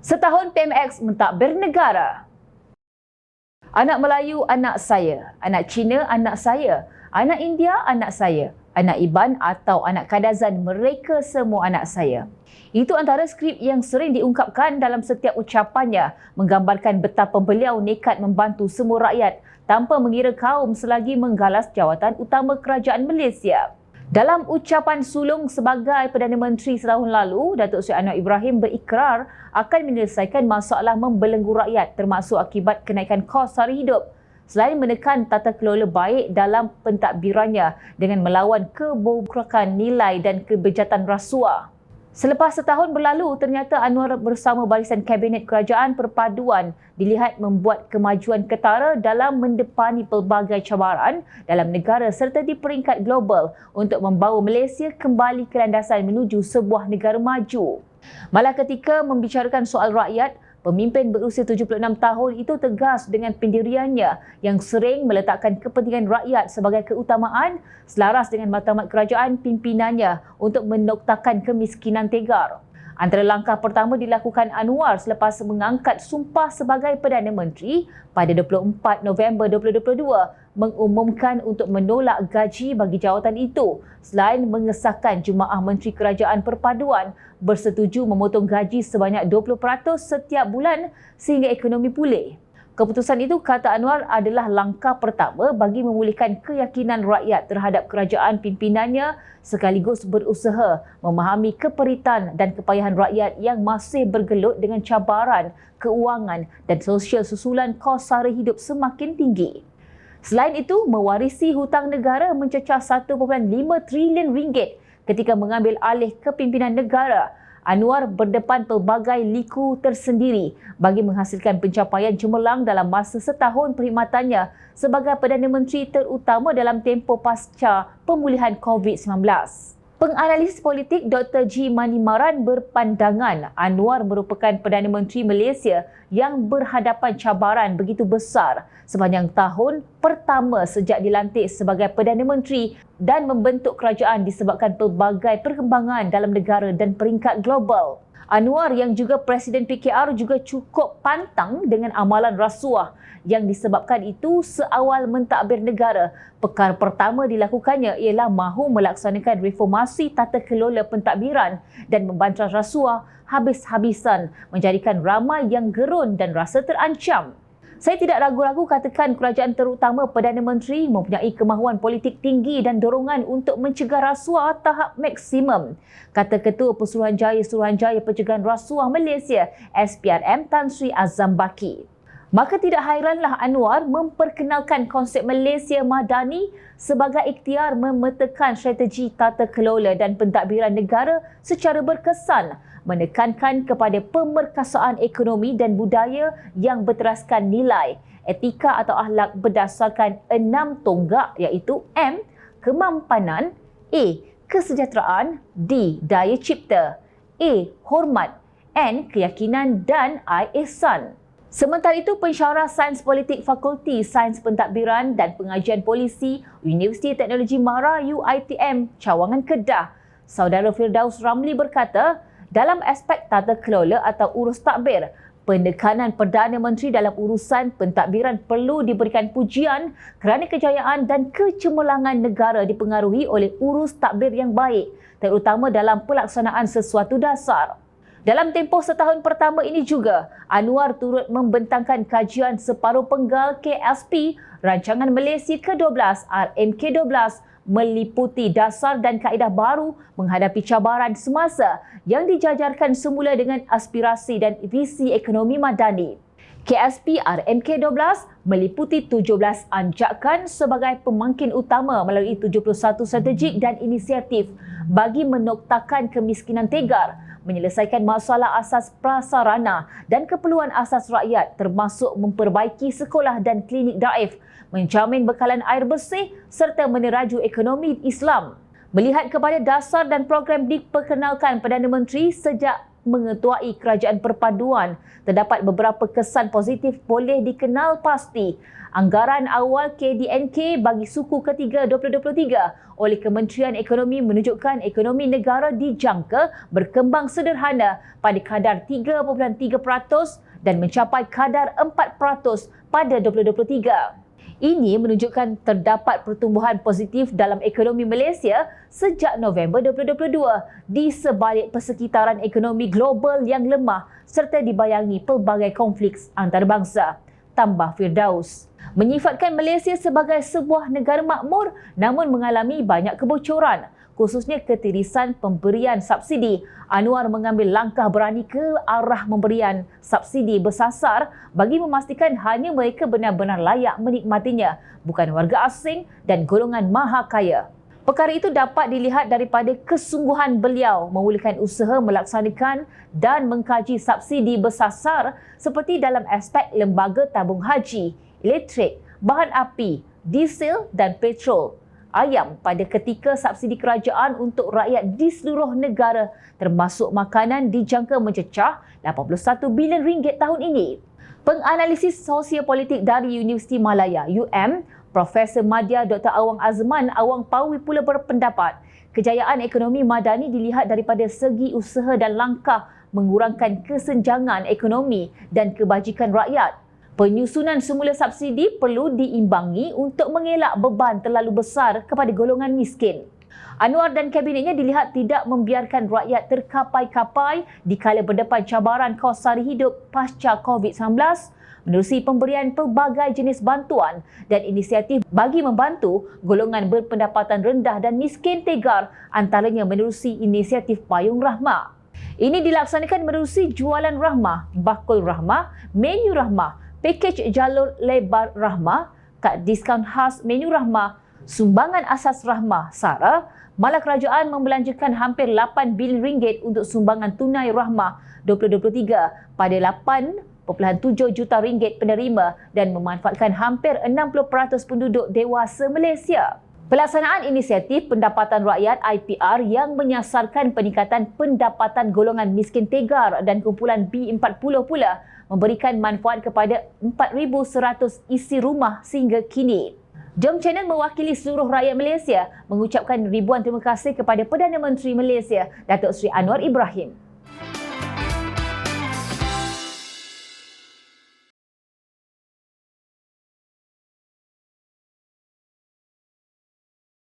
Setahun PMX mentadbir negara. Anak Melayu anak saya, anak Cina anak saya, anak India anak saya, anak Iban atau anak Kadazan, mereka semua anak saya. Itu antara skrip yang sering diungkapkan dalam setiap ucapannya, menggambarkan betapa beliau nekat membantu semua rakyat tanpa mengira kaum selagi menggalas jawatan utama kerajaan Malaysia. Dalam ucapan sulung sebagai Perdana Menteri setahun lalu, Datuk Seri Anwar Ibrahim berikrar akan menyelesaikan masalah membelenggu rakyat termasuk akibat kenaikan kos sara hidup, selain menekan tata kelola baik dalam pentadbirannya dengan melawan kebongkaran nilai dan kebejatan rasuah. Selepas setahun berlalu, ternyata Anwar bersama barisan Kabinet Kerajaan Perpaduan dilihat membuat kemajuan ketara dalam mendepani pelbagai cabaran dalam negara serta di peringkat global untuk membawa Malaysia kembali ke landasan menuju sebuah negara maju. Malah ketika membicarakan soal rakyat, pemimpin berusia 76 tahun itu tegas dengan pendiriannya yang sering meletakkan kepentingan rakyat sebagai keutamaan selaras dengan matlamat kerajaan pimpinannya untuk menoktakan kemiskinan tegar. Antara langkah pertama dilakukan Anwar selepas mengangkat sumpah sebagai Perdana Menteri pada 24 November 2022 mengumumkan untuk menolak gaji bagi jawatan itu selain mengesahkan Jemaah Menteri Kerajaan Perpaduan bersetuju memotong gaji sebanyak 20% setiap bulan sehingga ekonomi pulih. Keputusan itu, kata Anwar, adalah langkah pertama bagi memulihkan keyakinan rakyat terhadap kerajaan pimpinannya sekaligus berusaha memahami keperitan dan kepayahan rakyat yang masih bergelut dengan cabaran keuangan dan sosial susulan kos sara hidup semakin tinggi. Selain itu, mewarisi hutang negara mencecah 1.5 trilion ringgit ketika mengambil alih kepimpinan negara. Anwar berdepan pelbagai liku tersendiri bagi menghasilkan pencapaian cemerlang dalam masa setahun perkhidmatannya sebagai Perdana Menteri, terutama dalam tempoh pasca pemulihan COVID-19. Penganalisis politik Dr. G. Manimaran berpandangan Anwar merupakan Perdana Menteri Malaysia yang berhadapan cabaran begitu besar sepanjang tahun pertama sejak dilantik sebagai Perdana Menteri dan membentuk kerajaan disebabkan pelbagai perkembangan dalam negara dan peringkat global. Anwar yang juga Presiden PKR juga cukup pantang dengan amalan rasuah yang disebabkan itu seawal mentadbir negara. Perkara pertama dilakukannya ialah mahu melaksanakan reformasi tata kelola pentadbiran dan membantah rasuah habis-habisan, menjadikan ramai yang gerun dan rasa terancam. Saya tidak ragu-ragu katakan kerajaan terutama Perdana Menteri mempunyai kemahuan politik tinggi dan dorongan untuk mencegah rasuah tahap maksimum, kata Ketua Suruhanjaya Pencegahan Rasuah Malaysia SPRM Tan Sri Azam Baki. Maka tidak hairanlah Anwar memperkenalkan konsep Malaysia Madani sebagai ikhtiar memetakan strategi tata kelola dan pentadbiran negara secara berkesan, menekankan kepada pemerkasaan ekonomi dan budaya yang berteraskan nilai, etika atau akhlak berdasarkan 6 tonggak iaitu M. Kemampanan, A. Kesejahteraan, D. Daya cipta, A. Hormat, N. Keyakinan dan I. Ihsan. Sementara itu, pensyarah Sains Politik Fakulti Sains Pentadbiran dan Pengajian Polisi Universiti Teknologi MARA UiTM Cawangan Kedah, Saudara Firdaus Ramli berkata, dalam aspek tata kelola atau urus tadbir, penekanan Perdana Menteri dalam urusan pentadbiran perlu diberikan pujian kerana kejayaan dan kecemerlangan negara dipengaruhi oleh urus tadbir yang baik, terutama dalam pelaksanaan sesuatu dasar. Dalam tempoh setahun pertama ini juga, Anwar turut membentangkan kajian separuh penggal KSP Rancangan Malaysia ke-12 RMK-12 meliputi dasar dan kaedah baru menghadapi cabaran semasa yang dijajarkan semula dengan aspirasi dan visi ekonomi madani. KSP RMK-12 meliputi 17 anjakan sebagai pemangkin utama melalui 71 strategik dan inisiatif bagi menoktakan kemiskinan tegar, menyelesaikan masalah asas prasarana dan keperluan asas rakyat termasuk memperbaiki sekolah dan klinik daif, menjamin bekalan air bersih serta meneraju ekonomi Islam. Melihat kepada dasar dan program diperkenalkan Perdana Menteri sejak mengetuai kerajaan perpaduan, terdapat beberapa kesan positif boleh dikenal pasti. Anggaran awal KDNK bagi suku ketiga 2023 oleh Kementerian Ekonomi menunjukkan ekonomi negara dijangka berkembang sederhana pada kadar 3.3% dan mencapai kadar 4% pada 2023. Ini menunjukkan terdapat pertumbuhan positif dalam ekonomi Malaysia sejak November 2022 di sebalik persekitaran ekonomi global yang lemah serta dibayangi pelbagai konflik antarabangsa. Tambah Firdaus. Menyifatkan Malaysia sebagai sebuah negara makmur namun mengalami banyak kebocoran, khususnya ketirisan pemberian subsidi. Anwar mengambil langkah berani ke arah memberian subsidi bersasar bagi memastikan hanya mereka benar-benar layak menikmatinya, bukan warga asing dan golongan maha kaya. Perkara itu dapat dilihat daripada kesungguhan beliau memulakan usaha melaksanakan dan mengkaji subsidi bersasar seperti dalam aspek lembaga tabung haji, elektrik, bahan api, diesel dan petrol. Ayam pada ketika subsidi kerajaan untuk rakyat di seluruh negara termasuk makanan dijangka mencecah 81 bilion ringgit tahun ini. Penganalisis sosiopolitik dari Universiti Malaya UM, Profesor Madya Dr. Awang Azman Awang Pawi pula berpendapat kejayaan ekonomi madani dilihat daripada segi usaha dan langkah mengurangkan kesenjangan ekonomi dan kebajikan rakyat. Penyusunan semula subsidi perlu diimbangi untuk mengelak beban terlalu besar kepada golongan miskin. Anwar dan kabinetnya dilihat tidak membiarkan rakyat terkapai-kapai dikala berdepan cabaran kos sara hidup pasca COVID-19 menerusi pemberian pelbagai jenis bantuan dan inisiatif bagi membantu golongan berpendapatan rendah dan miskin tegar, antaranya menerusi inisiatif Payung Rahmah. Ini dilaksanakan menerusi jualan rahmah, bakul rahmah, menu rahmah, pakej jalur lebar rahmah, kad diskaun khas menu rahmah, sumbangan asas rahmah SARA. Malah kerajaan membelanjakan hampir 8 bilion ringgit untuk sumbangan tunai rahmah 2023 pada 8.7 juta ringgit penerima dan memanfaatkan hampir 60% penduduk dewasa Malaysia. Pelaksanaan inisiatif pendapatan rakyat IPR yang menyasarkan peningkatan pendapatan golongan miskin tegar dan kumpulan B40 pula memberikan manfaat kepada 4,100 isi rumah sehingga kini. Jom Channel mewakili seluruh rakyat Malaysia mengucapkan ribuan terima kasih kepada Perdana Menteri Malaysia, Datuk Seri Anwar Ibrahim.